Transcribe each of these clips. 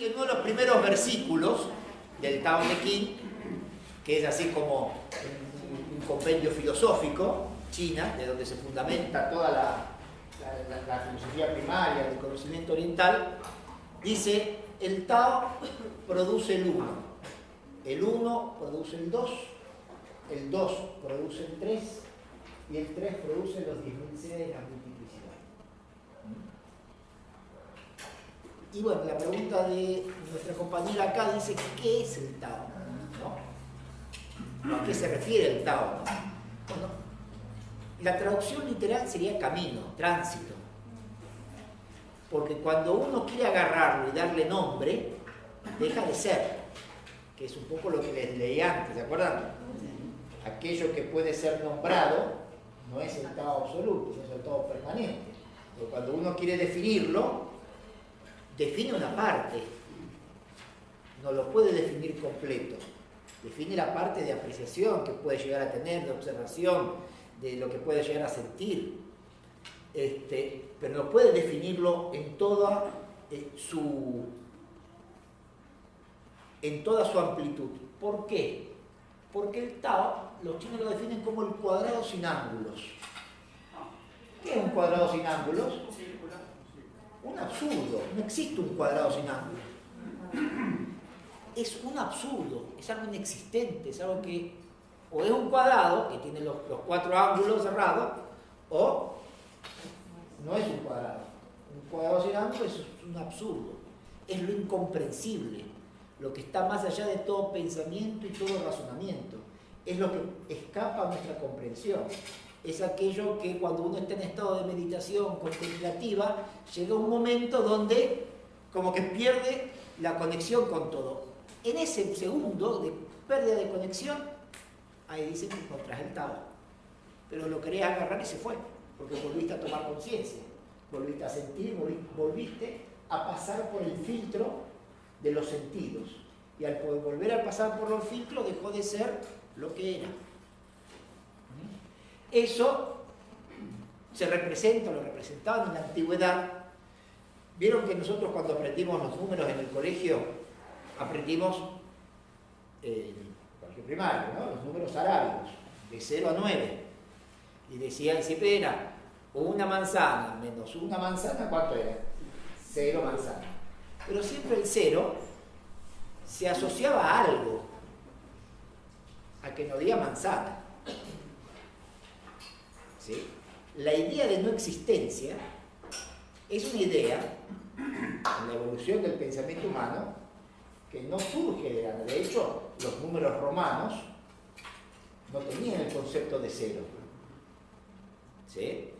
Y en uno de los primeros versículos del Tao Te Ching, que es así como un compendio filosófico china, de donde se fundamenta toda la filosofía primaria del conocimiento oriental, dice: el Tao produce el uno produce el 2 produce el 3 y el 3 produce los 10.000 seres de la multiplicidad. Y bueno, la pregunta de nuestra compañera acá dice: ¿qué es el Tao? ¿No? ¿A qué se refiere el Tao? Bueno, la traducción literal sería camino, tránsito. Porque cuando uno quiere agarrarlo y darle nombre, deja de ser, que es un poco lo que les leí antes, ¿se acuerdan? Aquello que puede ser nombrado no es el Tao absoluto, no es el Tao permanente. Pero cuando uno quiere definirlo, define una parte, no lo puede definir completo. Define la parte de apreciación que puede llegar a tener, de observación, de lo que puede llegar a sentir. Pero no puede definirlo en toda su amplitud. ¿Por qué? Porque el Tao, los chinos lo definen como el cuadrado sin ángulos. ¿Qué es un cuadrado sin ángulos? Un absurdo. No existe un cuadrado sin ángulos. Es un absurdo, es algo inexistente, es algo que o es un cuadrado que tiene los 4 ángulos cerrados, o no es un cuadrado. Un cuadrado sin ángulos es un absurdo, es lo incomprensible, lo que está más allá de todo pensamiento y todo razonamiento, es lo que escapa a nuestra comprensión. Es aquello que cuando uno está en estado de meditación contemplativa, llega un momento donde como que pierde la conexión con todo. En ese segundo de pérdida de conexión, ahí dice que encontrás el Tao. Pero lo querés agarrar y se fue, porque volviste a tomar conciencia, volviste a sentir, volviste a pasar por el filtro de los sentidos. Y al poder volver a pasar por los filtros, dejó de ser lo que era. Eso se representa, lo representaban en la antigüedad. Vieron que nosotros cuando aprendimos los números en el colegio, aprendimos en cualquier primario, ¿no? Los números arábigos, de 0 a 9. Y decían, siempre era una manzana menos una manzana, ¿cuánto era? 0 manzanas. Pero siempre el 0 se asociaba a algo, a que no diga manzana. ¿Sí? La idea de no existencia es una idea, en la evolución del pensamiento humano, que no surge de nada. De hecho, los números romanos no tenían el concepto de 0. ¿Sí?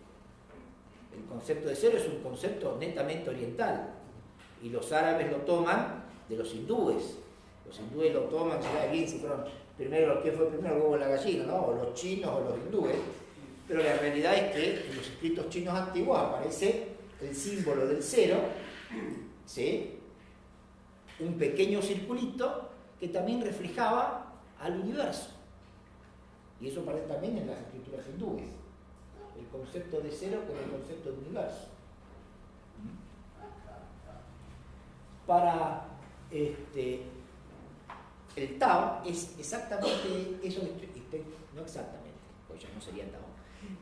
El concepto de 0 es un concepto netamente oriental, y los árabes lo toman de los hindúes. Los hindúes lo toman, será bien si fueron primero, ¿qué fue primero, el huevo o la gallina, ¿no? O los chinos o los hindúes. Pero la realidad es que en los escritos chinos antiguos aparece el símbolo del 0, ¿sí? Un pequeño circulito que también reflejaba al universo. Y eso aparece también en las escrituras hindúes. El concepto de 0 con el concepto de universo. Para el Tao es exactamente eso, no exactamente, pues ya no sería Tao.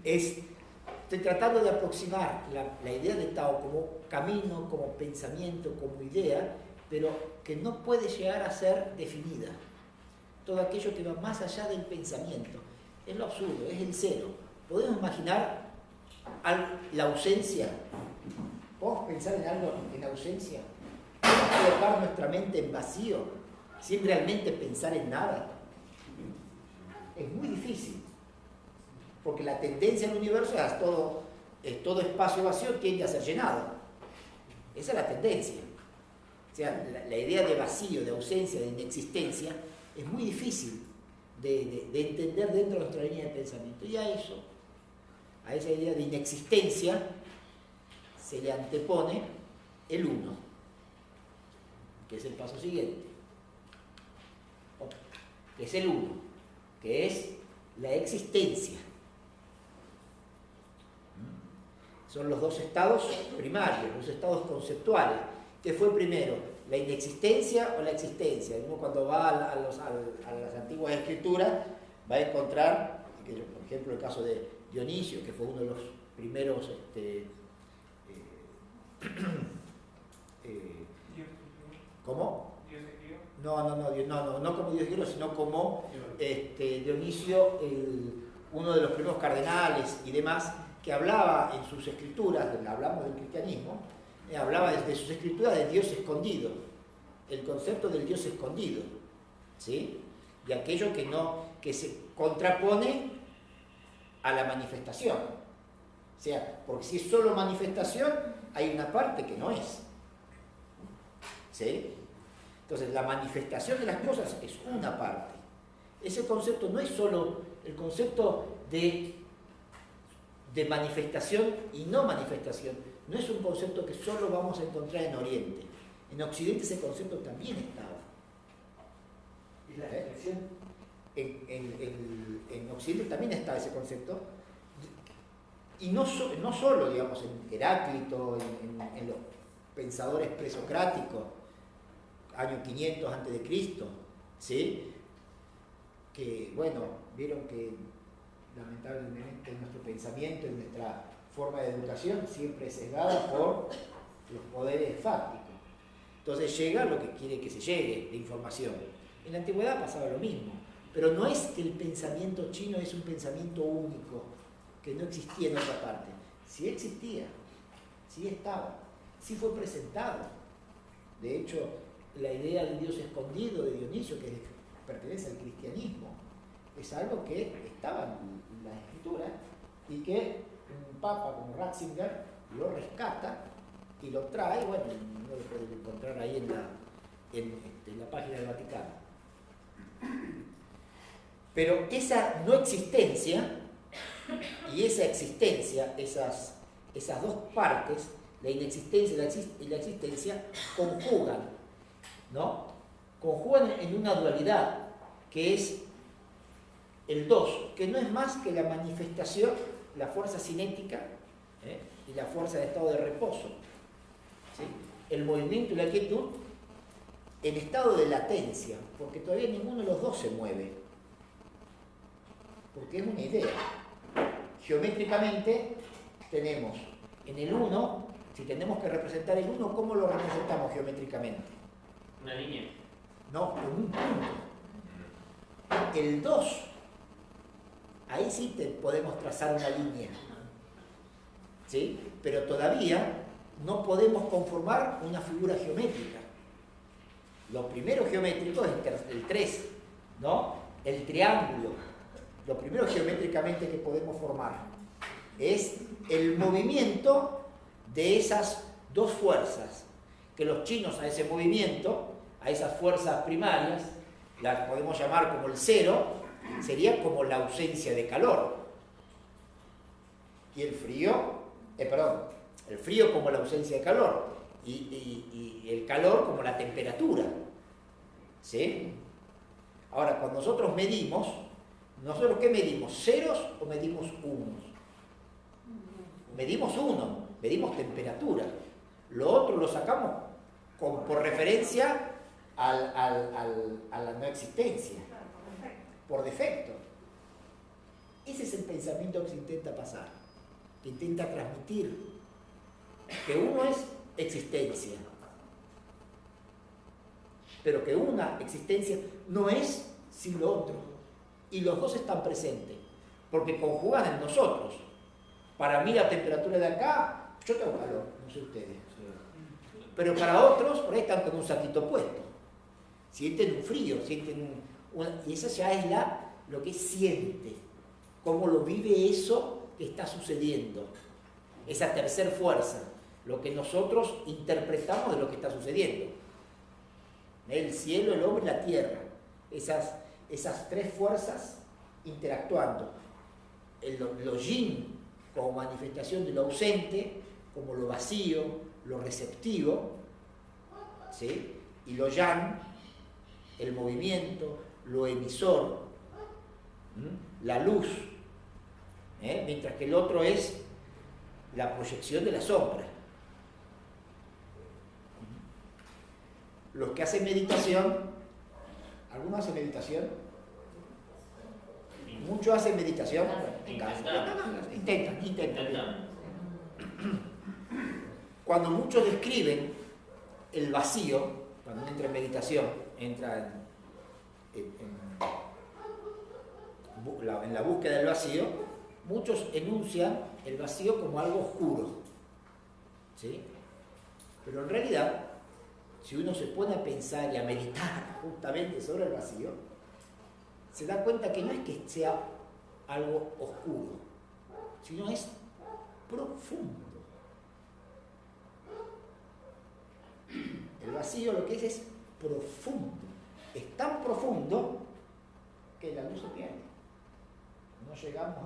Estoy tratando de aproximar la idea de Tao como camino, como pensamiento, como idea, pero que no puede llegar a ser definida. Todo aquello que va más allá del pensamiento es lo absurdo, es el 0. ¿Podemos imaginar la ausencia? ¿Podemos pensar en algo en ausencia? ¿Podemos colocar nuestra mente en vacío sin realmente pensar en nada? Es muy difícil, porque la tendencia del universo es todo espacio vacío tiende a ser llenado. Esa es la tendencia. O sea, la idea de vacío, de ausencia, de inexistencia, es muy difícil de entender dentro de nuestra línea de pensamiento. Y a esa idea de inexistencia, se le antepone el 1, que es el paso siguiente. Que es el 1, que es la existencia. Son los dos estados primarios, los estados conceptuales. ¿Qué fue primero? la inexistencia o la existencia. Uno cuando va a las antiguas escrituras va a encontrar, por ejemplo, el caso de Dionisio, que fue uno de los primeros ¿cómo? No como Dios griego, sino como Dionisio, uno de los primeros cardenales y demás, que hablaba en sus escrituras, hablamos del cristianismo, hablaba desde sus escrituras del Dios escondido, el concepto del Dios escondido, ¿sí? De aquello que se contrapone a la manifestación. O sea, porque si es solo manifestación, hay una parte que no es. ¿Sí? Entonces, la manifestación de las cosas es una parte. Ese concepto no es solo el concepto de manifestación y no manifestación. No es un concepto que solo vamos a encontrar en Oriente. En Occidente ese concepto también estaba. ¿Y la expresión? En Occidente también estaba ese concepto. Y no solo, digamos, en Heráclito, en los pensadores presocráticos, año 500 a.C., ¿sí? Que, bueno, vieron que lamentablemente nuestro pensamiento y nuestra forma de educación siempre es sesgada por los poderes fácticos. Entonces llega lo que quiere que se llegue de información. En la antigüedad pasaba lo mismo, pero no es que el pensamiento chino es un pensamiento único, que no existía en otra parte. Sí existía, sí estaba, sí fue presentado. De hecho, la idea del Dios escondido de Dionisio, que pertenece al cristianismo, es algo que estaba en la escritura y que un papa como Ratzinger lo rescata y lo trae. Bueno, uno lo puede encontrar ahí en la página del Vaticano. Pero esa no existencia y esa existencia, esas dos partes, la inexistencia y la existencia, conjugan, ¿no? Conjugan en una dualidad que es el dos, que no es más que la manifestación, la fuerza cinética y la fuerza de estado de reposo, ¿sí? El movimiento y la quietud en estado de latencia, porque todavía ninguno de los dos se mueve, porque es una idea. Geométricamente tenemos en el 1, si tenemos que representar el 1, ¿cómo lo representamos geométricamente? Una línea. No, con un punto. El 2, ahí sí podemos trazar una línea, ¿sí? Pero todavía no podemos conformar una figura geométrica. Lo primero geométrico es el 3, ¿no? El triángulo. Lo primero geométricamente que podemos formar es el movimiento de esas dos fuerzas, que los chinos a ese movimiento, a esas fuerzas primarias, las podemos llamar como el cero, sería como la ausencia de calor. Y el frío como la ausencia de calor, y el calor como la temperatura, ¿sí? Ahora, cuando nosotros medimos, ¿nosotros qué medimos? ¿Ceros o medimos unos? Medimos uno, medimos temperatura. Lo otro lo sacamos por referencia a la no existencia, por defecto. Ese es el pensamiento que se intenta pasar, que intenta transmitir, que uno es existencia, pero que una existencia no es sin lo otro, y los dos están presentes, porque conjugan en nosotros. Para mí la temperatura de acá, yo tengo calor, no sé ustedes, pero para otros, por ahí están con un saquito puesto, sienten un frío, y esa ya es lo que siente, cómo lo vive eso que está sucediendo, esa tercer fuerza, lo que nosotros interpretamos de lo que está sucediendo. El cielo, el hombre y la tierra, esas tres fuerzas interactuando. Lo yin como manifestación de lo ausente, como lo vacío, lo receptivo, ¿sí? Y lo yang, el movimiento, lo emisor, la luz, mientras que el otro es la proyección de la sombra. Los que hacen meditación, ¿algunos hacen meditación? Muchos hacen meditación en casa. Intentan. Cuando muchos describen el vacío, cuando uno entra en meditación, entra en la búsqueda del vacío, muchos enuncian el vacío como algo oscuro, ¿sí? Pero en realidad, si uno se pone a pensar y a meditar justamente sobre el vacío, se da cuenta que no es que sea algo oscuro, sino es profundo. El vacío lo que es profundo. Es tan profundo que la luz se pierde. No llegamos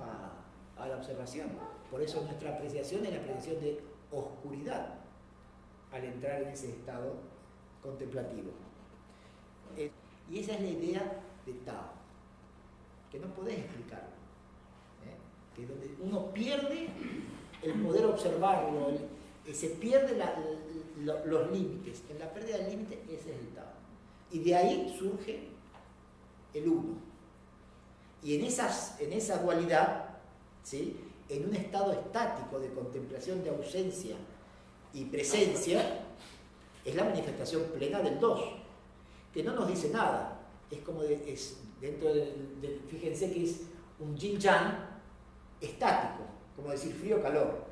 a la observación. Por eso nuestra apreciación es la apreciación de oscuridad al entrar en ese estado contemplativo. Y esa es la idea de Tao, que no podés explicarlo. Que donde uno pierde el poder observarlo, se pierde los límites. En la pérdida del límite, ese es el Tao. Y de ahí surge el uno. Y en esa dualidad, ¿sí?, en un estado estático de contemplación de ausencia y presencia, es la manifestación plena del dos, que no nos dice nada. Es como dentro fíjense que es un yin-yang estático, como decir frío-calor.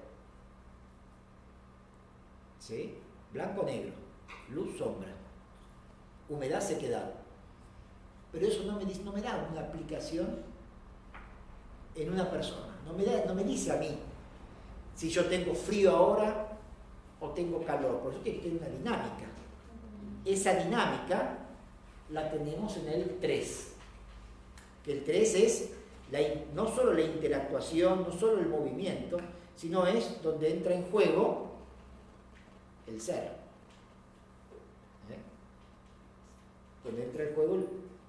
¿Sí? Blanco-negro, luz-sombra, humedad-sequedad. Pero eso no me da una aplicación en una persona. No me dice a mí si yo tengo frío ahora o tengo calor. Por eso tiene que tener una dinámica. Esa dinámica la tenemos en el 3. Que el 3 es no solo la interactuación, no solo el movimiento, sino es donde entra en juego el ser. Donde entra en juego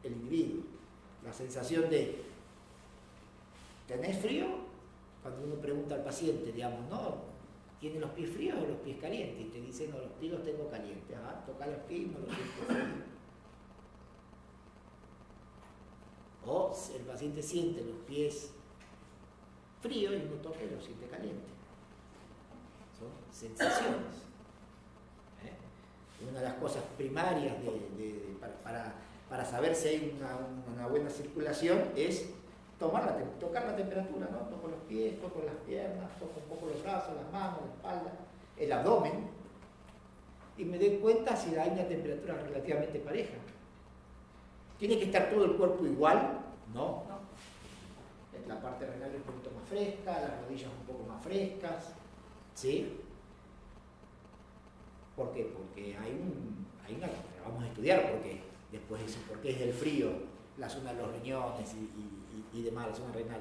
el individuo. La sensación de ¿tenés frío? Cuando uno pregunta al paciente, digamos, ¿no? ¿Tiene los pies fríos o los pies calientes? Y te dice, no, los pies los tengo calientes. Toca los pies y no los siento fríos. O el paciente siente los pies fríos y uno toca y los siente calientes. Son sensaciones. Una de las cosas primarias para saber si hay una buena circulación es tocar la temperatura, ¿no? Toco los pies, toco las piernas, toco un poco los brazos, las manos, la espalda, el abdomen, y me doy cuenta si hay una temperatura relativamente pareja. ¿Tiene que estar todo el cuerpo igual? No. La parte renal es un poquito más fresca, las rodillas un poco más frescas, ¿sí? ¿Por qué? Porque vamos a estudiar por qué, después de eso, por qué es del frío, la zona de los riñones y demás, la zona renal.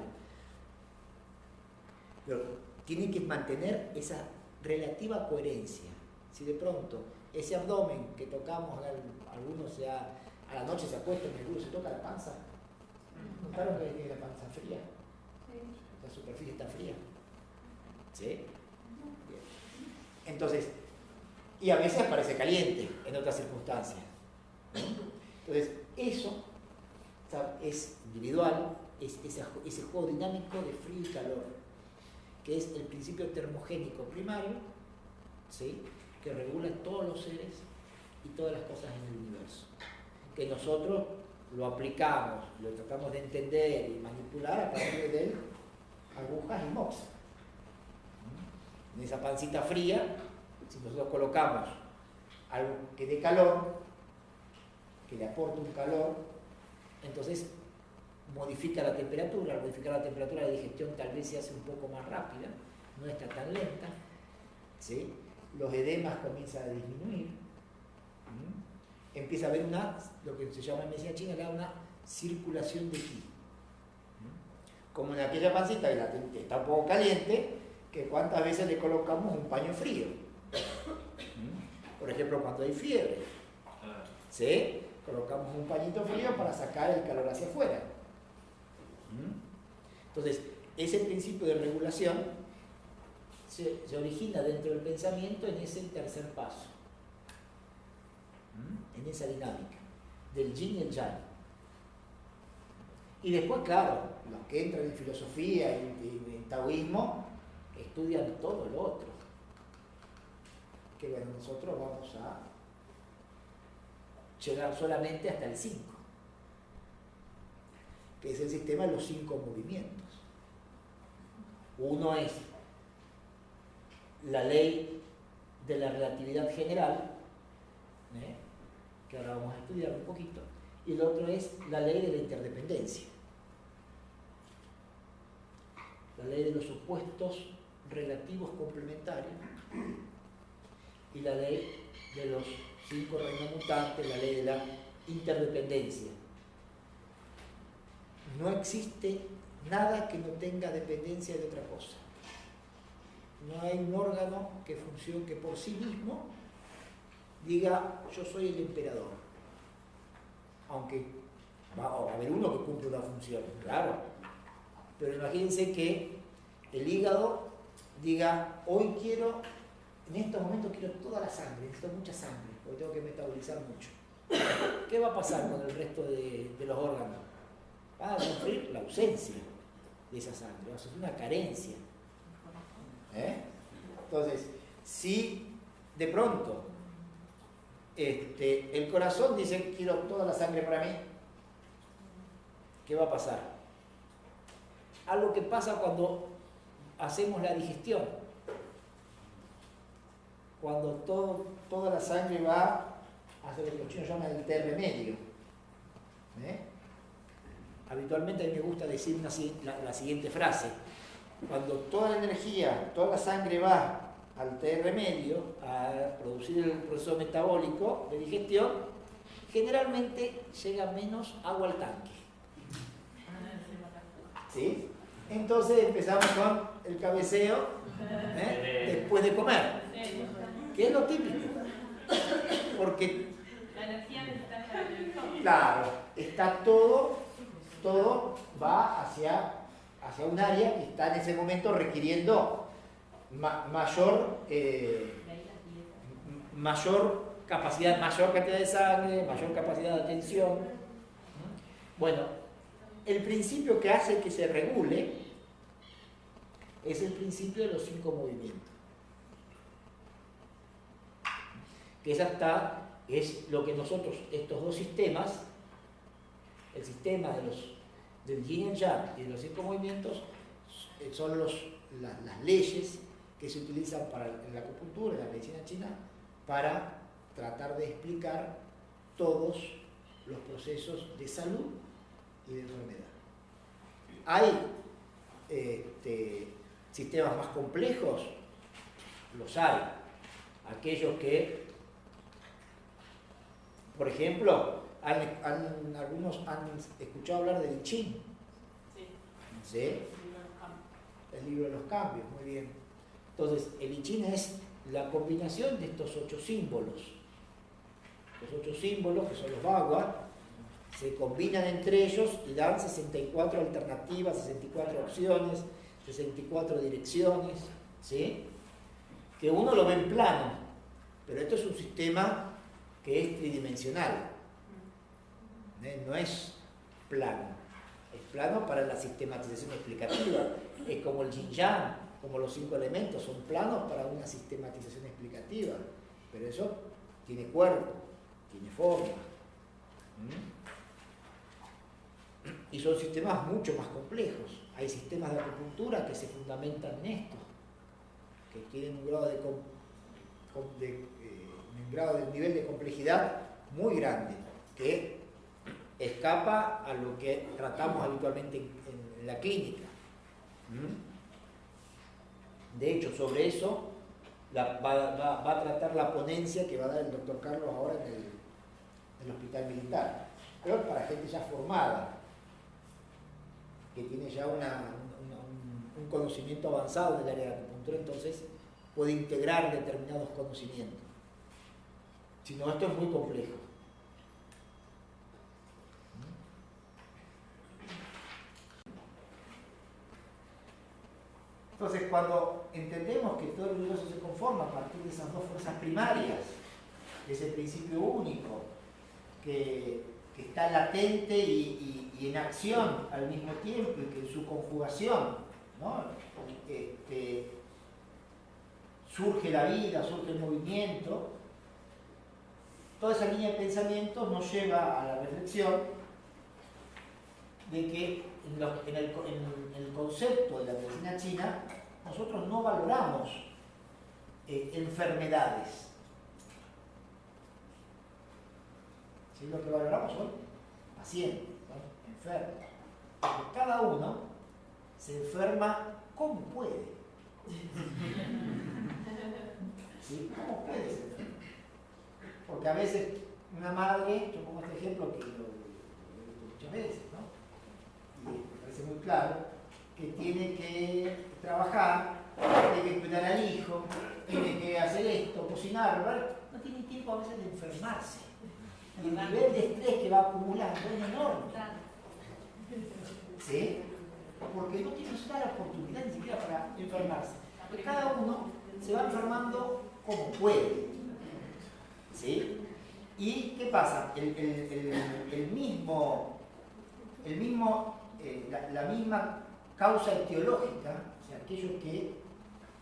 Pero tiene que mantener esa relativa coherencia. Si de pronto ese abdomen que tocamos, algunos a la noche se acuestan y algunos se toca la panza, ¿notaron que tiene la panza fría? Sí. La superficie está fría. ¿Sí? Bien. Entonces, y a veces parece caliente en otras circunstancias. Entonces, eso es individual, es ese juego dinámico de frío y calor, que es el principio termogénico primario, ¿sí?, que regula todos los seres y todas las cosas en el universo. Que nosotros lo aplicamos, lo tratamos de entender y manipular a partir de agujas y moxa. En esa pancita fría, si nosotros colocamos algo que dé calor, que le aporte un calor, entonces modifica la temperatura. Al modificar la temperatura, la digestión tal vez se hace un poco más rápida, no está tan lenta, ¿sí? Los edemas comienzan a disminuir, empieza a haber lo que se llama en medicina china, una circulación de ki. Como en aquella pancita que está un poco caliente, que cuántas veces le colocamos un paño frío. Por ejemplo, cuando hay fiebre, ¿sí?, colocamos un pañito frío para sacar el calor hacia afuera. Entonces, ese principio de regulación se origina dentro del pensamiento en ese tercer paso. en esa dinámica del yin y el yang. Y después, claro, los que entran en filosofía y en taoísmo estudian todo lo otro. Que bueno, nosotros vamos a llegar solamente hasta el 5, que es el sistema de los 5 movimientos. Uno es la ley de la relatividad general, que ahora vamos a estudiar un poquito, y el otro es la ley de la interdependencia, la ley de los supuestos relativos complementarios y la ley de los 5 reinos mutantes, la ley de la interdependencia. No existe nada que no tenga dependencia de otra cosa. No hay un órgano que funcione, que por sí mismo diga yo soy el emperador. Aunque va a haber uno que cumple una función, claro. Pero imagínense que el hígado diga hoy quiero, en estos momentos quiero toda la sangre, necesito mucha sangre, porque tengo que metabolizar mucho. ¿Qué va a pasar con el resto de los órganos? Va a sufrir la ausencia de esa sangre, va a sufrir una carencia. Entonces, si de pronto el corazón dice quiero toda la sangre para mí, ¿qué va a pasar? Algo que pasa cuando hacemos la digestión, cuando toda la sangre va a hacer lo que los chinos llaman el TR medio. Habitualmente a mí me gusta decir la siguiente frase: cuando toda la energía, toda la sangre va al TR medio a producir el proceso metabólico de digestión, generalmente llega menos agua al tanque. ¿Sí? Entonces empezamos con el cabeceo después de comer, que es lo típico, porque la energía necesita el claro, está todo va hacia un área que está en ese momento requiriendo mayor capacidad, mayor cantidad de sangre, mayor capacidad de atención. Bueno, el principio que hace que se regule es el principio de los 5 movimientos. Que es lo que nosotros, estos dos sistemas, el sistema del yin y el yang y de los 5 movimientos, son las leyes que se utilizan en la acupuntura, en la medicina china, para tratar de explicar todos los procesos de salud y de enfermedad. Hay sistemas más complejos, los hay. Aquellos que, por ejemplo, algunos han escuchado hablar del I Ching. Sí. ¿Sí? El libro de los cambios, muy bien. Entonces, el I Ching es la combinación de estos 8 símbolos. Los 8 símbolos, que son los Bagua, se combinan entre ellos y dan 64 alternativas, 64 opciones, 64 direcciones, ¿sí? Que uno lo ve en plano, pero esto es un sistema que es tridimensional, no es plano, es plano para la sistematización explicativa, es como el yin yang, como los 5 elementos, son planos para una sistematización explicativa, pero eso tiene cuerpo, tiene forma. Y son sistemas mucho más complejos. Hay sistemas de acupuntura que se fundamentan en esto, que tienen un grado de nivel de complejidad muy grande, que escapa a lo que tratamos habitualmente en la clínica. De hecho, sobre eso va a tratar la ponencia que va a dar el doctor Carlos ahora en el Hospital Militar, pero para gente ya formada, que tiene ya un conocimiento avanzado del área de la acupuntura, entonces puede integrar determinados conocimientos. Si no, esto es muy complejo. Entonces, cuando entendemos que todo el universo se conforma a partir de esas dos fuerzas primarias, ese principio único que está latente y en acción al mismo tiempo, y que en su conjugación, ¿no? Surge la vida, surge el movimiento. Toda esa línea de pensamiento nos lleva a la reflexión de que en el concepto de la medicina china nosotros no valoramos enfermedades. ¿Sí? Lo que valoramos son pacientes, ¿no? Enfermos. Porque cada uno se enferma como puede. ¿Sí? ¿Cómo puede ser enfermo? Porque a veces una madre, yo pongo este ejemplo que lo he visto muchas veces, ¿no? Y me parece muy claro, que tiene que trabajar, tiene que cuidar al hijo, tiene que hacer esto, cocinar, ¿verdad? No tiene tiempo a veces de enfermarse. Y el nivel de estrés que va acumulando es enorme. ¿Sí? Porque no tiene la oportunidad ni siquiera para enfermarse. Porque cada uno se va enfermando como puede. ¿Sí? ¿Y qué pasa? La misma causa etiológica, o sea, aquello que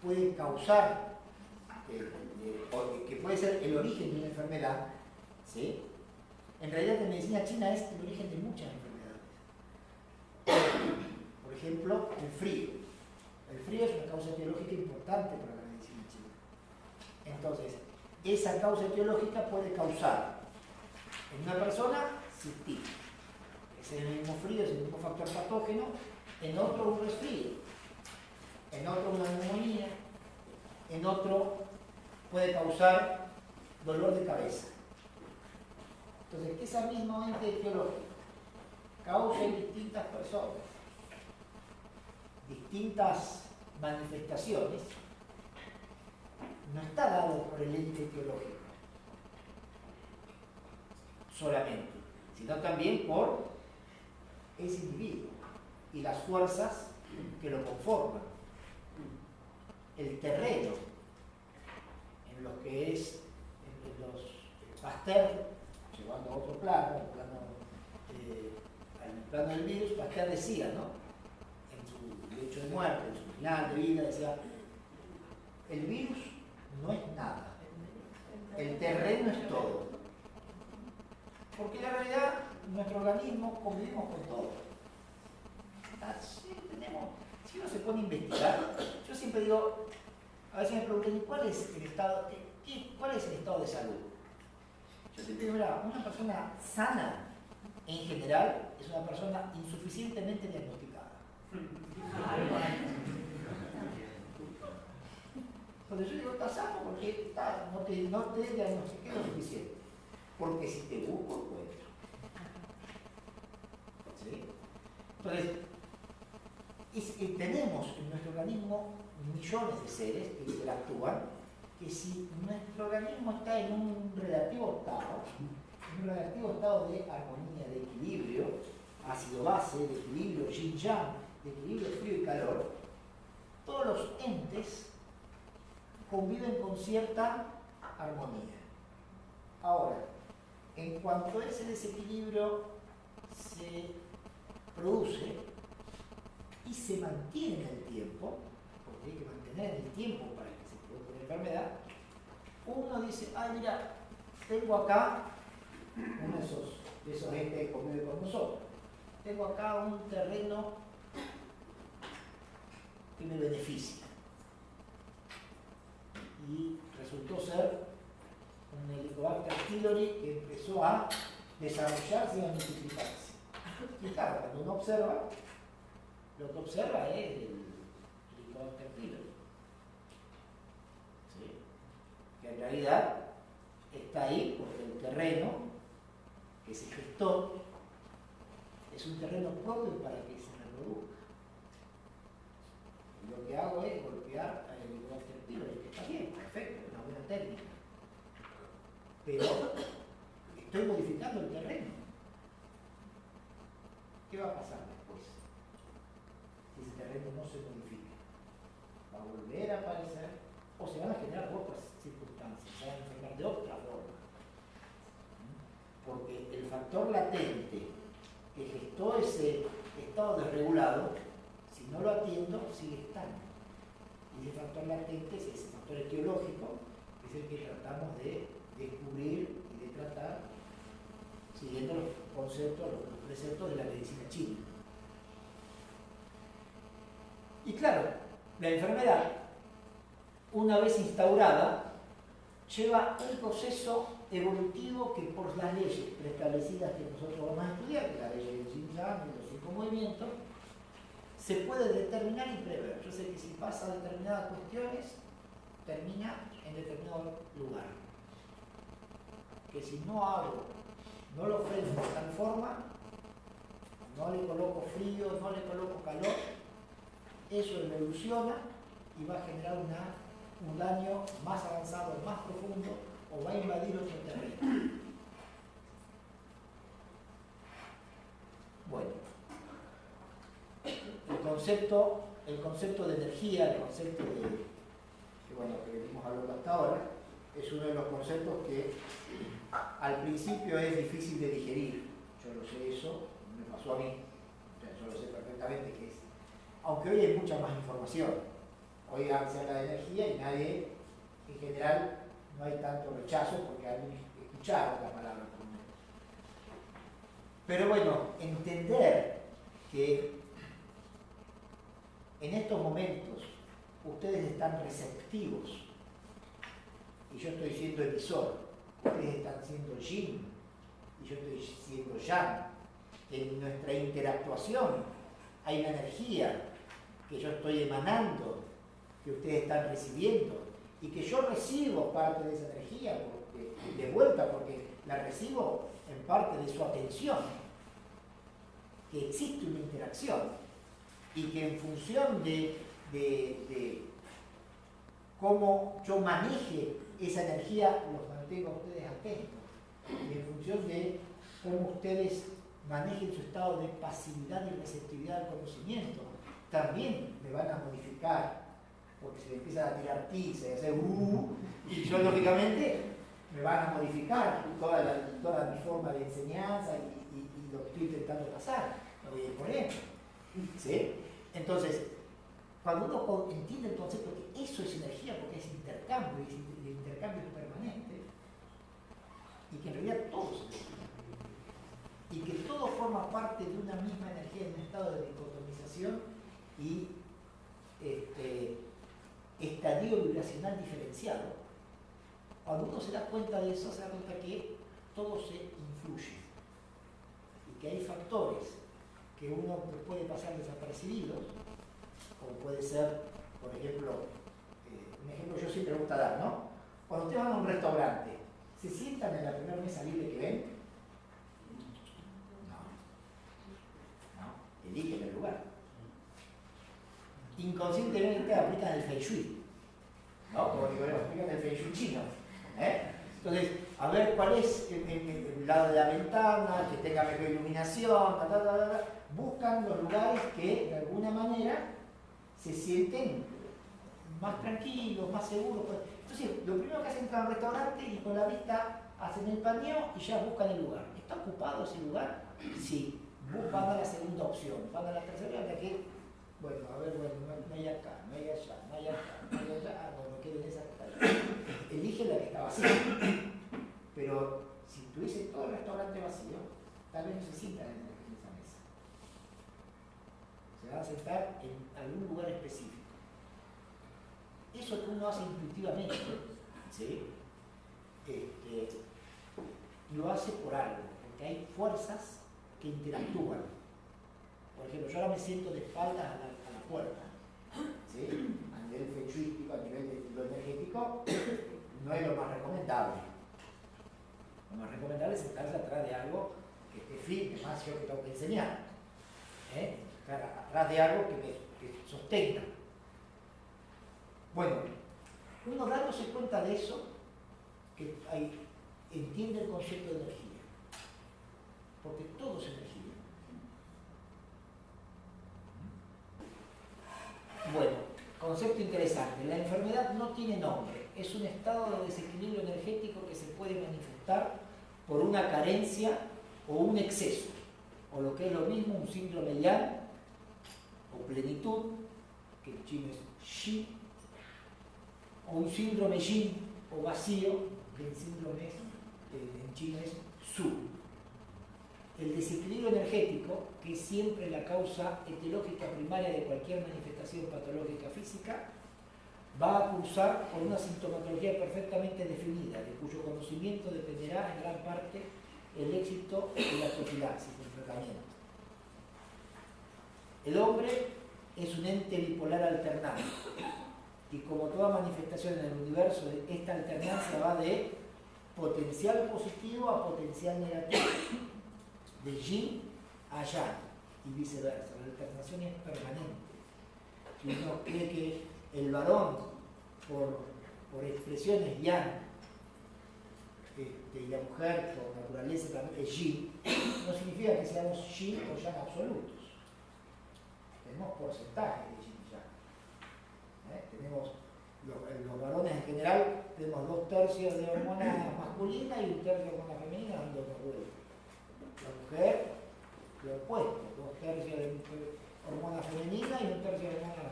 puede causar, que puede ser el origen de una enfermedad, ¿sí? En realidad en medicina china es el origen de muchas enfermedades. Por ejemplo, el frío. El frío es una causa etiológica importante para la medicina china. Entonces, esa causa etiológica puede causar en una persona cistitis. Es el mismo frío, es el mismo factor patógeno. En otro un resfrío. En otro una neumonía. En otro puede causar dolor de cabeza. Entonces, que esa misma ente etiológica causa en distintas personas distintas manifestaciones, no está dado por el ente etiológico solamente, sino también por ese individuo y las fuerzas que lo conforman, el terreno en lo que es en los Pasteur, llevando a otro plano, en el plano del virus. Pasteur decía, ¿no?, en su lecho de muerte, en su final de vida, decía: el virus no es nada, el terreno es todo. Porque en la realidad nuestro organismo convivimos con todo. Si uno se pone a investigar, yo siempre digo, a veces me preguntan: ¿cuál es el estado de salud? Yo siempre digo: mira, una persona sana en general es una persona insuficientemente diagnosticada. Entonces yo digo: estás sano porque no te diagnostiqué lo suficiente. Porque si te busco, encuentro. ¿Sí? Entonces, tenemos en nuestro organismo millones de seres que interactúan, que si nuestro organismo está en un relativo estado de armonía, de equilibrio, ácido-base, de equilibrio yin-yang, de equilibrio frío y calor, todos los entes conviven con cierta armonía. Ahora, en cuanto ese desequilibrio se produce y se mantiene en el tiempo, porque hay que mantener en el tiempo para que se produzca una enfermedad, uno dice: ay, mira, tengo acá uno de esos entes que convive con nosotros, tengo acá un terreno que me beneficia, y resultó ser un Helicobacter pylori que empezó a desarrollarse y a multiplicarse. Y claro, cuando uno observa, lo que observa es el Helicobacter pylori, ¿sí?, que en realidad está ahí porque el terreno que se gestó es un terreno propio para que se reproduzca. Y lo que hago es golpear al Helicobacter pylori, que está bien, perfecto, es una buena técnica. Pero estoy modificando el terreno. ¿Qué va a pasar después si ese terreno no se modifica? ¿Va a volver a aparecer? ¿O se van a generar otras circunstancias? ¿Se van a enfermar de otra forma? porque el factor latente que gestó ese estado desregulado, si no lo atiendo, sigue estando. Y ese factor latente es ese factor etiológico, que es el que tratamos de descubrir y de tratar siguiendo los conceptos, los preceptos de la medicina china. Y claro, la enfermedad, una vez instaurada, lleva un proceso evolutivo que por las leyes preestablecidas que nosotros vamos a estudiar, que es la ley del Xinjiang y los 5 movimientos, se puede determinar y prever. Yo sé que si pasa determinadas cuestiones, termina en determinado lugar. Que si no lo freno de tal forma, no le coloco frío, no le coloco calor, eso evoluciona y va a generar un daño más avanzado, más profundo, o va a invadir otro terreno. Bueno, el concepto de energía, el concepto que venimos hablando hasta ahora, es uno de los conceptos que al principio es difícil de digerir. Yo lo sé, eso me pasó a mí, yo lo sé perfectamente que es. Aunque hoy hay mucha más información. Hoy se habla de energía y nadie, en general, no hay tanto rechazo porque han escuchado la palabra común. Pero bueno, entender que en estos momentos ustedes están receptivos y yo estoy siendo emisor, ustedes están siendo yin y yo estoy siendo yang, que en nuestra interactuación hay una energía que yo estoy emanando, que ustedes están recibiendo, y que yo recibo parte de esa energía de vuelta, porque la recibo en parte de su atención, que existe una interacción, y que en función de cómo yo maneje esa energía, los mantengo a ustedes atentos, y en función de cómo ustedes manejen su estado de pasividad y receptividad al conocimiento, también me van a modificar, porque se me empiezan a tirar tics, y hacer y yo lógicamente me van a modificar toda mi forma de enseñanza y lo que estoy intentando pasar, lo voy a imponer. ¿Sí? Entonces, cuando uno entiende el concepto que eso es energía, porque es intercambio, y el intercambio es permanente, y que en realidad todo es energía, y que todo forma parte de una misma energía en un estado de dicotomización y estadio vibracional diferenciado, cuando uno se da cuenta de eso, se da cuenta que todo se influye y que hay factores que uno puede pasar desapercibidos, como puede ser, por ejemplo, un ejemplo que yo siempre me gusta dar, ¿no? Cuando ustedes van a un restaurante, ¿se sientan en la primera mesa libre que ven? No, eligen el lugar. Inconscientemente aplican el Feng Shui, ¿no? Como digo, aplican el Feng Shui chino. Entonces, a ver cuál es el lado de la ventana, que tenga mejor iluminación, buscan los lugares que de alguna manera se sienten más tranquilos, más seguros. Entonces, lo primero que hacen es entrar a un restaurante y con la vista hacen el paneo y ya buscan el lugar. ¿Está ocupado ese lugar? Sí. Van a la segunda opción, van a la tercera, hasta que, bueno, no hay acá, no hay allá, no hay acá, no hay allá, bueno, queden esas que está allá. Elige la que está vacía. Pero si tuviese todo el restaurante vacío, tal vez no se sientan en esa mesa. Se van a sentar en algún lugar específico. Eso que uno hace intuitivamente, ¿sí? Lo hace por algo, porque hay fuerzas que interactúan. Por ejemplo, yo ahora me siento de espaldas a la puerta, ¿sí? A nivel fechuístico, a nivel de lo energético, no es lo más recomendable. Lo más recomendable es sentarse atrás de algo que esté firme, más yo que tengo que enseñar. Atrás de algo que sostenga. Bueno, uno dándose cuenta de eso, que entiende el concepto de energía. Porque todo es energía. Bueno, concepto interesante. La enfermedad no tiene nombre. Es un estado de desequilibrio energético que se puede manifestar por una carencia o un exceso, o lo que es lo mismo, un síndrome yang o plenitud, que en chino es shi, o un síndrome yin o vacío, que en síndrome en chino es su. El desequilibrio energético, que es siempre la causa etiológica primaria de cualquier manifestación patológica física, va a cursar por una sintomatología perfectamente definida, de cuyo conocimiento dependerá en gran parte el éxito de la profilaxis, del tratamiento. El hombre es un ente bipolar alternante, y como toda manifestación en el universo, esta alternancia va de potencial positivo a potencial negativo, de yin a yang y viceversa. La alternación es permanente. Si uno cree que el varón, por expresiones yang, y la mujer por naturaleza también es yin, no significa que seamos yin o yang absolutos. Tenemos porcentajes de yin y yang. Tenemos los varones en general, tenemos 2/3 de hormona masculina y 1/3 de hormona femenina dando otra vuelta. La mujer, lo opuesto, 2/3 de hormona femenina y 1/3 de hormona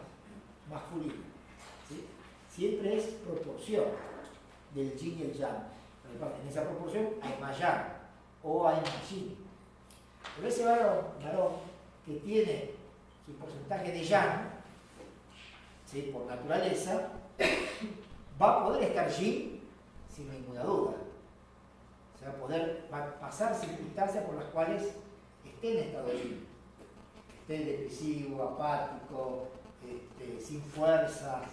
masculina. ¿Sí? Siempre es proporción del yin y el yang. En esa proporción hay más yang o hay más yin. Pero ese varón que tiene su porcentaje de yang, ¿sí?, por naturaleza, va a poder estar yin sin ninguna duda. O sea, va a pasar circunstancias por las cuales esté en estado yin. Esté depresivo, apático, sin fuerzas,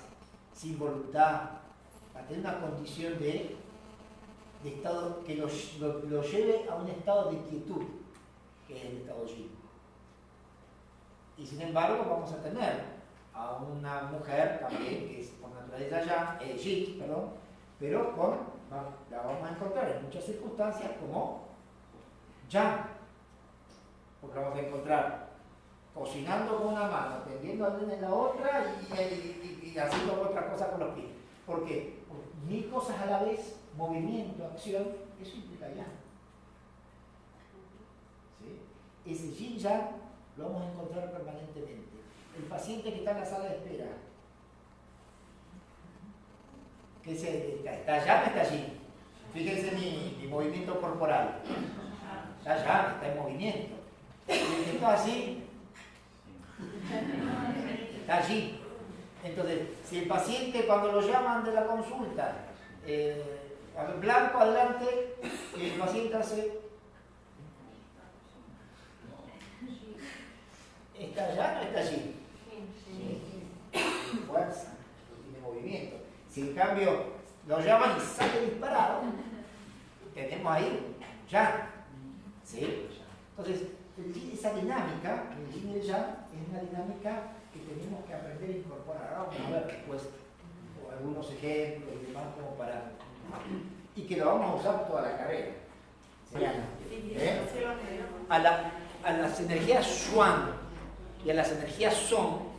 sin voluntad. Va a tener una condición de estado que lo lleve a un estado de quietud, que es el estado yin. Y sin embargo vamos a tener a una mujer también que es por naturaleza yin, pero la vamos a encontrar en muchas circunstancias como yang, porque la vamos a encontrar cocinando con una mano, tendiendo al nene en la otra y haciendo otra cosa con los pies. ¿Por qué? Porque 1000 cosas a la vez, movimiento, acción, eso implica yang. ¿Sí? Ese yin yang lo vamos a encontrar permanentemente. El paciente que está en la sala de espera, que está yang, está yin. Fíjense mi movimiento corporal. Está yang, está en movimiento. El que está así, está allí. Entonces, si el paciente cuando lo llaman de la consulta, blanco adelante, y el paciente hace, ¿está allá o no está allí? Tiene fuerza, tiene movimiento. Si en cambio lo llaman y sale disparado, tenemos ahí ya. ¿Sí? Entonces, esa dinámica, el yin y el yang, es una dinámica que tenemos que aprender a incorporar. Ahora vamos a ver después algunos ejemplos y demás como para... y que lo vamos a usar toda la carrera. A las energías Xuan y a las energías Song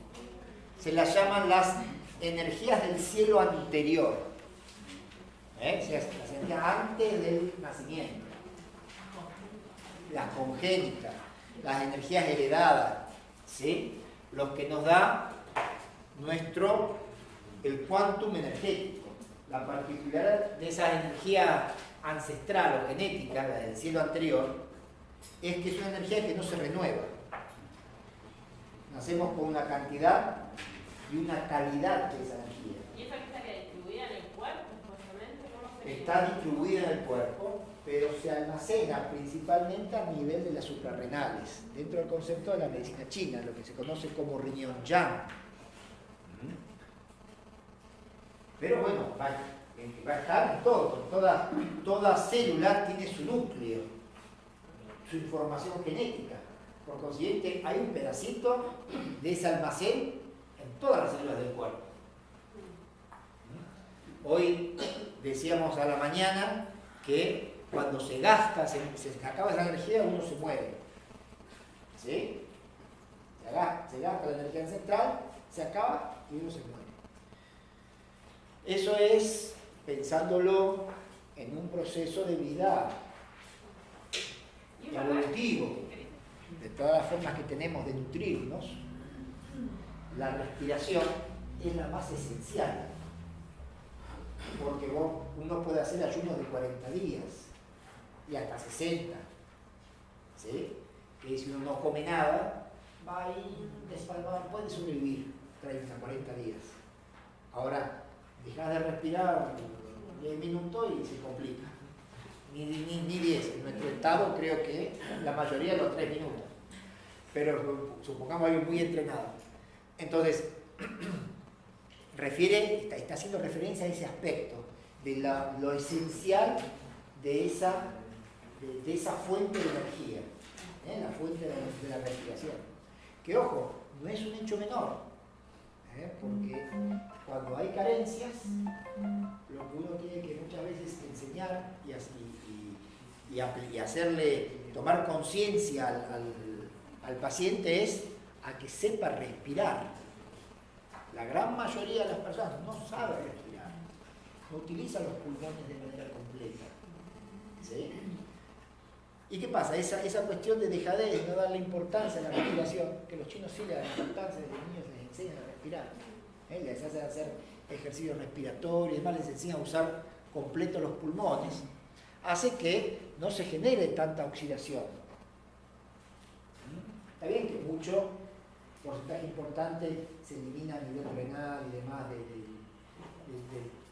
se las llaman las energías del cielo anterior. O sea, las energías antes del nacimiento. Las congénitas, las energías heredadas, ¿sí?, lo que nos da el quantum energético. La particularidad de esa energía ancestral o genética, la del cielo anterior, es que es una energía que no se renueva. Nacemos con una cantidad y una calidad de esa energía. ¿Y esa que estaría distribuida en el cuerpo, supuestamente? ¿Cómo se Está distribuida en el cuerpo, pero se almacena principalmente a nivel de las suprarrenales, dentro del concepto de la medicina china, lo que se conoce como riñón yang. Pero bueno, va a estar en todo, toda célula tiene su núcleo, su información genética. Por consiguiente, hay un pedacito de ese almacén en todas las células del cuerpo. Hoy decíamos a la mañana que cuando se gasta, se acaba esa energía, uno se muere. ¿Sí? Se gasta la energía ancestral, se acaba y uno se muere. Eso es pensándolo en un proceso de vida y evolutivo, de todas las formas que tenemos de nutrirnos, la respiración es la más esencial. Porque uno puede hacer ayunos de 40 días y hasta 60. ¿Sí? Que si uno no come nada, va a ir despalmado, puede sobrevivir 30, 40 días. Ahora, dejas de respirar 10 minutos y se complica. Ni 10. En nuestro estado creo que la mayoría de los 3 minutos. Pero supongamos alguien muy entrenado. Entonces, está haciendo referencia a ese aspecto de lo esencial de esa fuente de energía, la fuente de la respiración. Que ojo, no es un hecho menor, porque cuando hay carencias, lo que uno tiene que muchas veces enseñar y hacerle tomar conciencia al paciente es a que sepa respirar. La gran mayoría de las personas no sabe respirar, no utiliza los pulmones de manera completa. ¿Sí? ¿Y qué pasa? Esa cuestión de dejadez, no darle importancia a la respiración, que los chinos sí le dan importancia, desde niños les enseñan a respirar, les hacen hacer ejercicios respiratorios, además les enseñan a usar completo los pulmones, hace que no se genere tanta oxidación. Está bien que mucho porcentaje importante se elimina a nivel renal y demás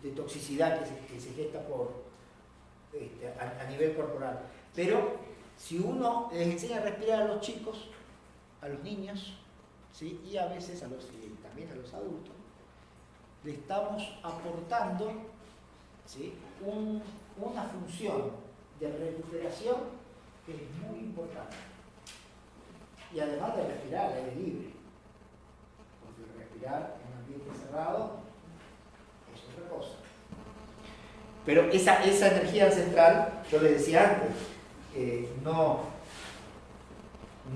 de toxicidad que se gesta a nivel corporal. Pero si uno les enseña a respirar a los chicos, a los niños, ¿sí? Y a veces también a los adultos, le estamos aportando, ¿sí? Una función de recuperación que es muy importante. Y además de respirar al aire libre. Porque respirar en un ambiente cerrado es otra cosa. Pero esa energía ancestral, yo les decía antes, no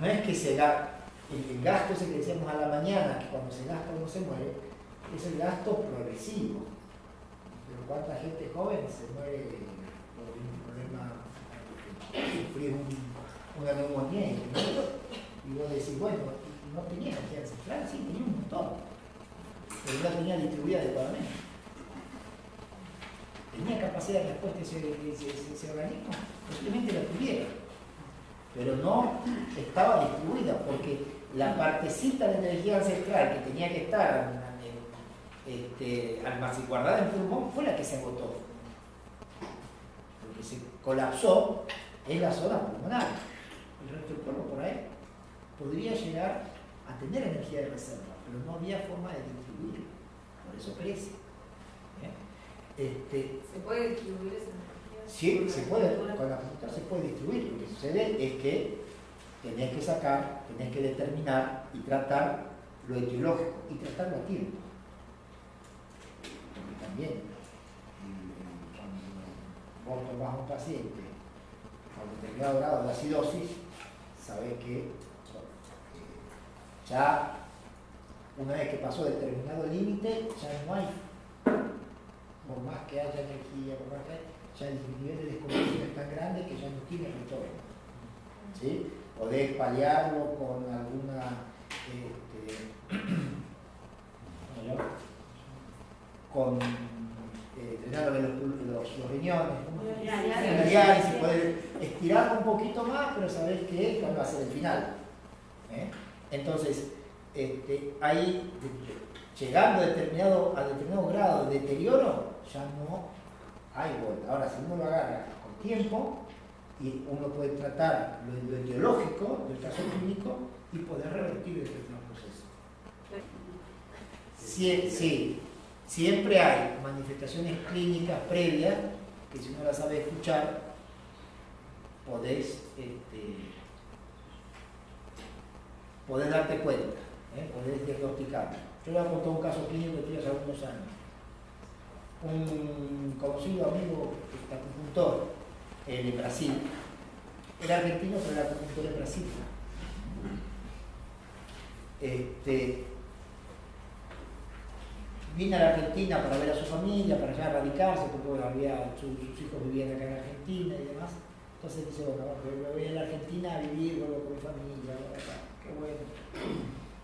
es que se gasta, el gasto ese que decíamos a la mañana, que cuando se gasta uno se muere, es el gasto progresivo. Pero cuánta gente joven se muere por un problema, sufrir una neumonía, y vos decís, bueno, no tenía energía ancestral, sí, tenía un montón, pero no la tenía distribuida adecuadamente. ¿Tenía capacidad de respuesta ese organismo? Posiblemente la tuviera, pero no estaba distribuida, porque la partecita de energía ancestral que tenía que estar guardada en pulmón fue la que se agotó. Lo que se colapsó es la zona pulmonar. El resto del cuerpo por ahí podría llegar a tener energía de reserva, pero no había forma de distribuir, por eso perece. ¿Se puede distribuir esa energía? Sí, se puede, con la facultad se puede distribuir. Lo que sucede es que tenés que sacar, tenés que determinar y tratar lo etiológico y tratarlo a tiempo. Porque también, cuando vos tomás a un paciente con determinado grado de acidosis, sabés que ya una vez que pasó determinado límite, ya no hay, por más que haya energía, por más que ya el nivel de descomposición es tan grande que ya no tiene retorno. ¿Sí? Podés paliarlo con alguna drenado de los riñones, la diálisis, podés estirarlo un poquito más, pero sabés que va a ser el final. Entonces, ahí, llegando a determinado grado de deterioro, ya no hay vuelta. Ahora, si uno lo agarra con tiempo, y uno puede tratar lo etiológico del caso clínico y poder revertir el proceso. Sí, siempre hay manifestaciones clínicas previas que si uno las sabe escuchar, podés darte cuenta, podés diagnosticar. Yo le voy a contar un caso clínico que tuve hace algunos años. Un conocido amigo acupuntor de Brasil, era argentino pero era acupuntor de Brasil. Vino a la Argentina para ver a su familia, para allá radicarse, porque sus hijos vivían acá en Argentina y demás. Entonces dice, bueno, me voy a la Argentina a vivir, vuelvo con mi familia, qué bueno.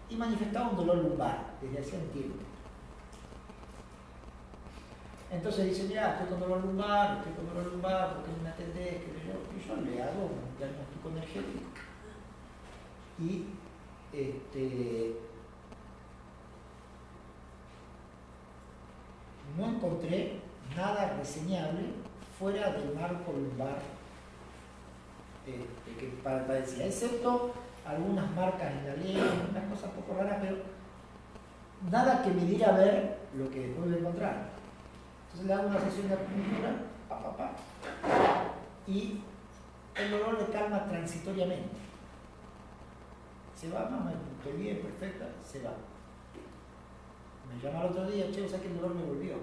Y manifestaba un dolor lumbar desde hacía un tiempo. Entonces dice, mira, estoy con dolor lumbar, ¿por qué no me atendés? Y yo le hago un diagnóstico energético. Y no encontré nada reseñable fuera del marco lumbar que padecía, excepto algunas marcas en la ley, unas cosas poco raras, pero nada que me diera a ver lo que después voy a encontrar. Entonces le hago una sesión de acupuntura, y el dolor le calma transitoriamente. Se va, mamá, estoy bien, perfecta, se va. Me llama el otro día, che, o sea que el dolor me volvió.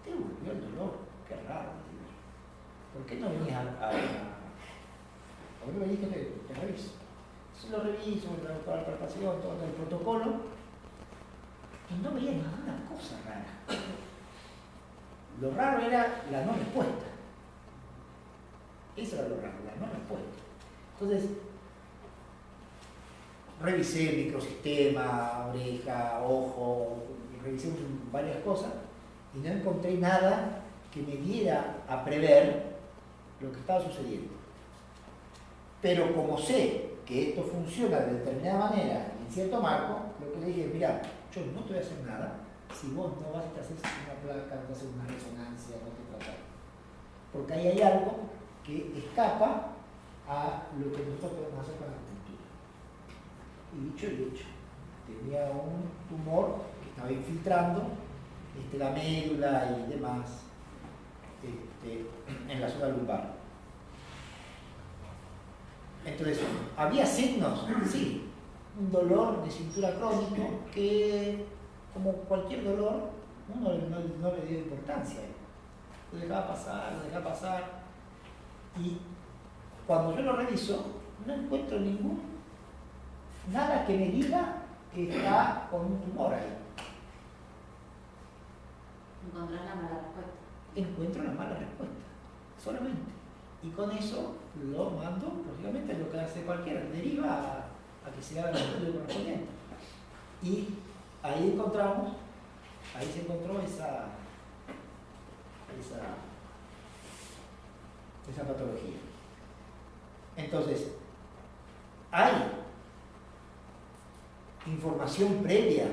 ¿Te volvió el dolor? Qué raro, tío. ¿Por qué no venís ¿por qué no venís que te reviso? Entonces lo reviso, le hago toda la palpación, todo el protocolo, y no veía ninguna cosa rara. Lo raro era la no respuesta. Eso era lo raro, la no respuesta. Entonces, revisé el microsistema, oreja, ojo, revisé varias cosas y no encontré nada que me diera a prever lo que estaba sucediendo. Pero como sé que esto funciona de determinada manera, en cierto marco, lo que le dije, mira, yo no te voy a hacer nada si vos no vas a hacer una placa, no vas a hacer una resonancia, no te tratas. Porque ahí hay algo que escapa a lo que nosotros podemos hacer con la acupuntura. Y dicho y hecho, tenía un tumor que estaba infiltrando la médula y demás en la zona lumbar. Entonces, ¿había signos? Sí, un dolor de cintura crónico que, como cualquier dolor, uno no le dio importancia. Lo dejaba pasar, y cuando yo lo reviso, no encuentro nada que me diga que está con un tumor ahí. Encontrar la mala respuesta. Encuentro la mala respuesta, solamente. Y con eso lo mando, lógicamente, lo que hace cualquiera, deriva a que se haga el estudio correspondiente. Y ahí se encontró esa patología. Entonces, hay información previa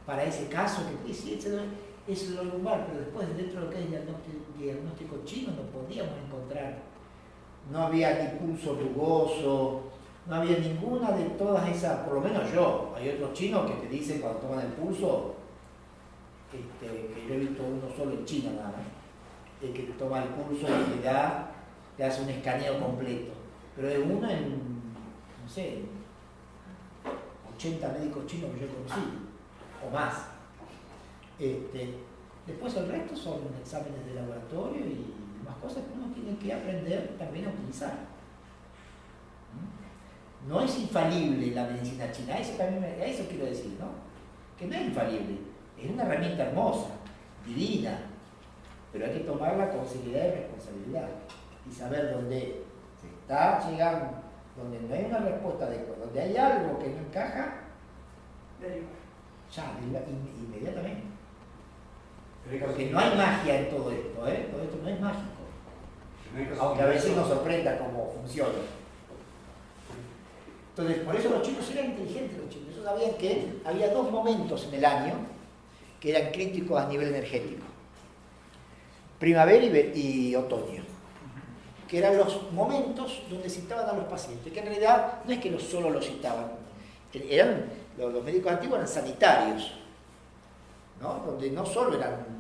para ese caso que sí, es lo lumbar, pero después dentro de lo que es diagnóstico chino no podíamos encontrar. No había ni pulso rugoso, no había ninguna de todas esas, por lo menos yo. Hay otros chinos que te dicen cuando toman el pulso, que yo he visto uno solo en China nada más, que te toma el pulso y te hace un escaneo completo. Pero es uno en, no sé, 80 médicos chinos que yo he conocido, o más. Después el resto son exámenes de laboratorio y más cosas que uno tiene que aprender también a utilizar. No es infalible la medicina china, eso quiero decir, ¿no? Que no es infalible, es una herramienta hermosa, divina, pero hay que tomarla con seriedad y responsabilidad y saber dónde se está llegando, donde no hay una respuesta adecuada, donde hay algo que no encaja, ya, inmediatamente. Porque no hay magia en todo esto, todo esto no es mágico, aunque a veces nos sorprenda cómo funciona. Entonces, por eso los chinos eran inteligentes, ellos sabían que había 2 momentos en el año que eran críticos a nivel energético: primavera y otoño, que eran los momentos donde citaban a los pacientes, que en realidad no es que solo los citaban, los médicos antiguos eran sanitarios, ¿no? Donde no solo eran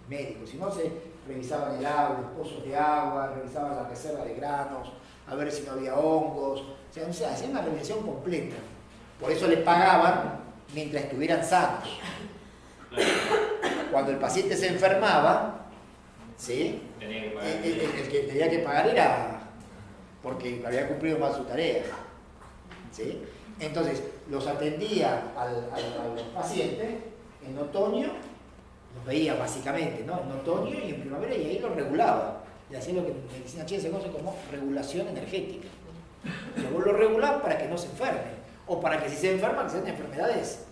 médicos, sino se revisaban el agua, los pozos de agua, revisaban la reserva de granos, a ver si no había hongos, o sea, hacían una revisión completa. Por eso les pagaban mientras estuvieran sanos. Cuando el paciente se enfermaba, ¿sí? El que tenía que pagar era porque había cumplido mal su tarea, ¿sí? Entonces, los atendía a los pacientes en otoño, los veía básicamente, ¿no? En otoño y en primavera, y ahí los regulaba. de hacer lo que en medicina china se conoce como regulación energética. O sea, vos lo regulás para que no se enferme, o para que si se enferma, que sean enfermedades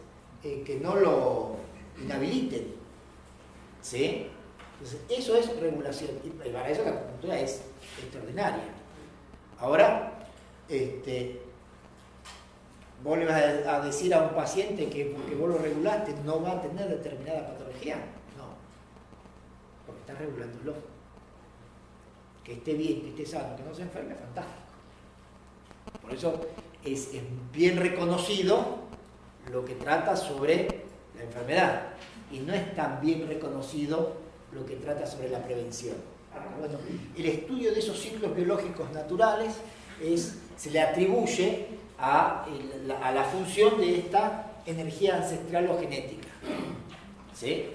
que no lo inhabiliten. ¿Sí? Entonces, eso es regulación, y para eso la acupuntura es extraordinaria. Ahora, vos le vas a decir a un paciente que porque vos lo regulaste no va a tener determinada patología. No, porque estás regulándolo. Que esté bien, que esté sano, que no se enferme, fantástico. Por eso es bien reconocido lo que trata sobre la enfermedad y no es tan bien reconocido lo que trata sobre la prevención. Bueno, el estudio de esos ciclos biológicos naturales se le atribuye a la función de esta energía ancestral o genética. ¿Sí?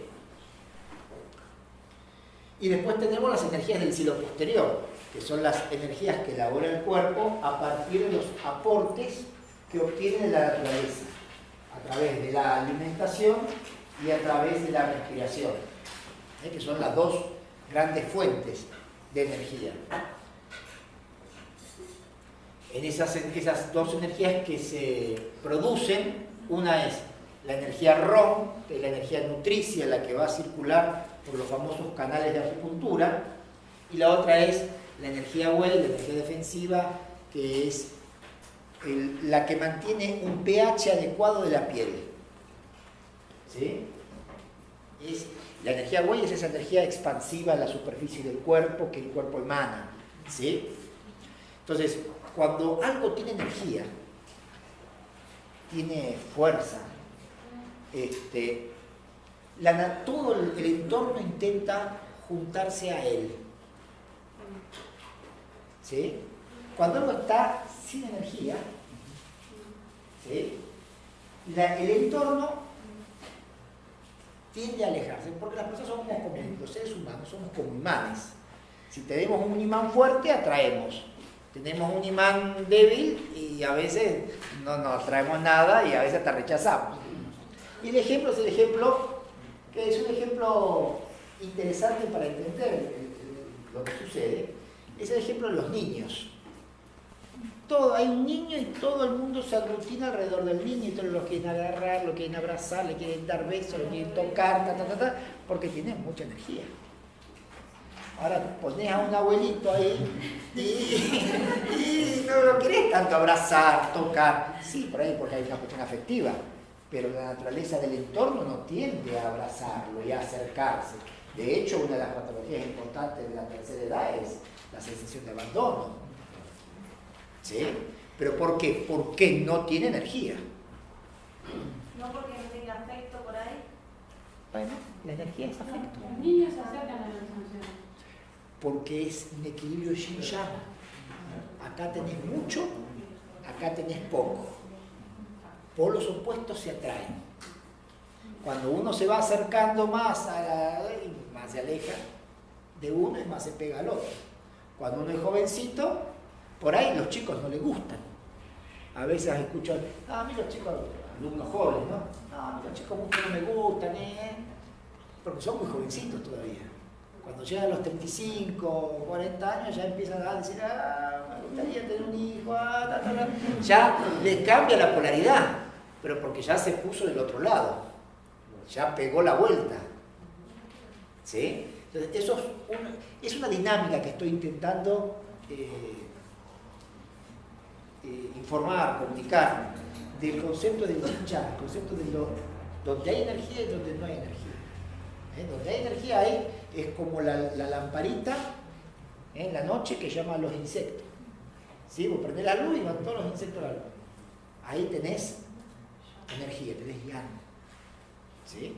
Y después tenemos las energías del silo posterior, que son las energías que elabora el cuerpo a partir de los aportes que obtiene de la naturaleza, a través de la alimentación y a través de la respiración, que son las dos grandes fuentes de energía. En esas dos energías que se producen, una es la energía ROM, que es la energía nutricia, la que va a circular por los famosos canales de acupuntura, y la otra es la energía Wei, la energía defensiva, que es la que mantiene un pH adecuado de la piel. ¿Sí? La energía Wei es esa energía expansiva en la superficie del cuerpo que el cuerpo emana. ¿Sí? Entonces, cuando algo tiene energía, tiene fuerza, todo el entorno intenta juntarse a él. ¿Sí? Cuando algo está sin energía, ¿sí? El entorno tiende a alejarse, porque las personas somos como los seres humanos, somos como imanes. Si tenemos un imán fuerte, atraemos. Tenemos un imán débil y a veces no nos atraemos nada y a veces hasta rechazamos. Y el ejemplo es el ejemplo, que es un ejemplo interesante para entender lo que sucede, es el ejemplo de los niños. Hay un niño y todo el mundo se aglutina alrededor del niño y todos lo quieren agarrar, lo quieren abrazar, le quieren dar besos, lo quieren tocar, porque tiene mucha energía. Ahora pones a un abuelito ahí y no lo querés tanto abrazar, tocar. Sí, por ahí porque hay una cuestión afectiva, pero la naturaleza del entorno no tiende a abrazarlo y a acercarse. De hecho, una de las patologías importantes de la tercera edad es la sensación de abandono. ¿Sí? ¿Pero por qué? Porque no tiene energía. No porque no tenga afecto por ahí. Bueno, la energía es afecto. Los niños se acercan a las emociones. Porque es un equilibrio yin-yang. Acá tenés mucho, acá tenés poco. Polos opuestos se atraen. Cuando uno se va acercando más, más se aleja de uno y más se pega al otro. Cuando uno es jovencito, por ahí los chicos no les gustan. A veces escucho, a mí los chicos, alumnos jóvenes, ¿no? A mí los chicos mucho no me gustan, porque son muy jovencitos todavía. Cuando llegan a los 35 o 40 años ya empiezan a decir, me gustaría tener un hijo, ya les cambia la polaridad, pero porque ya se puso del otro lado, ya pegó la vuelta. ¿Sí? Entonces, eso es una dinámica que estoy intentando informar, comunicar, del concepto del yin-yang, el concepto de donde hay energía y donde no hay energía. Donde hay energía es como la lamparita en la noche que llama a los insectos. ¿Sí? Vos prendés la luz y van todos los insectos a la luz. Ahí tenés energía, tenés yang. ¿Sí?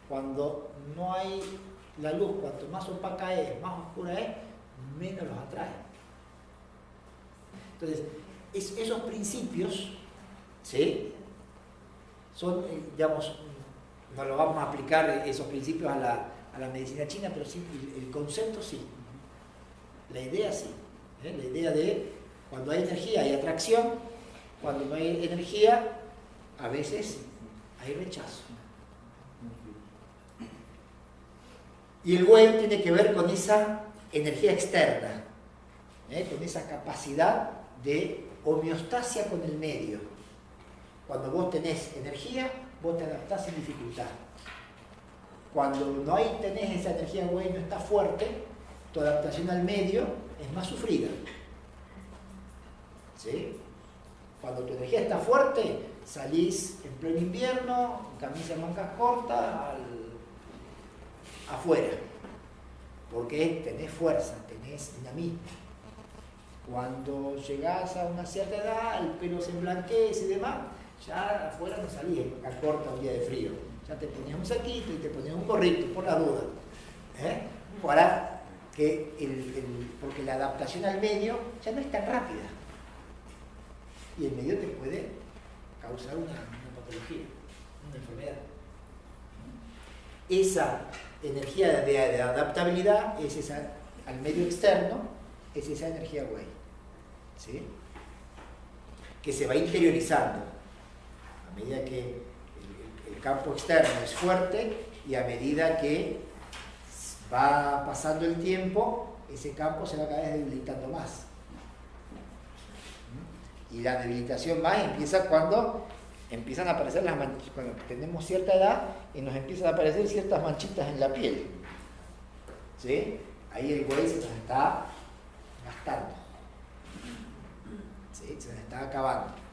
Cuando no hay la luz, cuanto más opaca es, más oscura es, menos los atrae. Entonces, esos principios, ¿sí? Son, digamos, no lo vamos a aplicar esos principios a la medicina china, pero sí, el concepto sí. La idea sí. La idea de cuando hay energía hay atracción, cuando no hay energía, a veces hay rechazo. Y el Wei tiene que ver con esa energía externa, con esa capacidad de homeostasia con el medio. Cuando vos tenés energía, vos te adaptás sin dificultad. Cuando no tenés esa energía Wei, no está fuerte, tu adaptación al medio es más sufrida. ¿Sí? Cuando tu energía está fuerte, salís en pleno invierno, camisa de mangas cortas, afuera. Porque tenés fuerza, tenés dinamismo. Cuando llegás a una cierta edad, el pelo se emblanquece y demás, ya afuera no salís en manga corta un día de frío. Ya te ponías un saquito y te ponías un gorrito, por la duda. Para que porque la adaptación al medio ya no es tan rápida. Y el medio te puede causar una patología, una enfermedad. Esa energía de adaptabilidad es esa, al medio externo, es esa energía Wei, ¿sí? Que se va interiorizando a medida que el campo externo es fuerte y a medida que va pasando el tiempo, ese campo se va cada vez debilitando más. Y la debilitación más empieza cuando empiezan a aparecer las manchitas, cuando tenemos cierta edad y nos empiezan a aparecer ciertas manchitas en la piel. ¿Sí? Ahí el Wei se nos está gastando. ¿Sí? Se nos está acabando.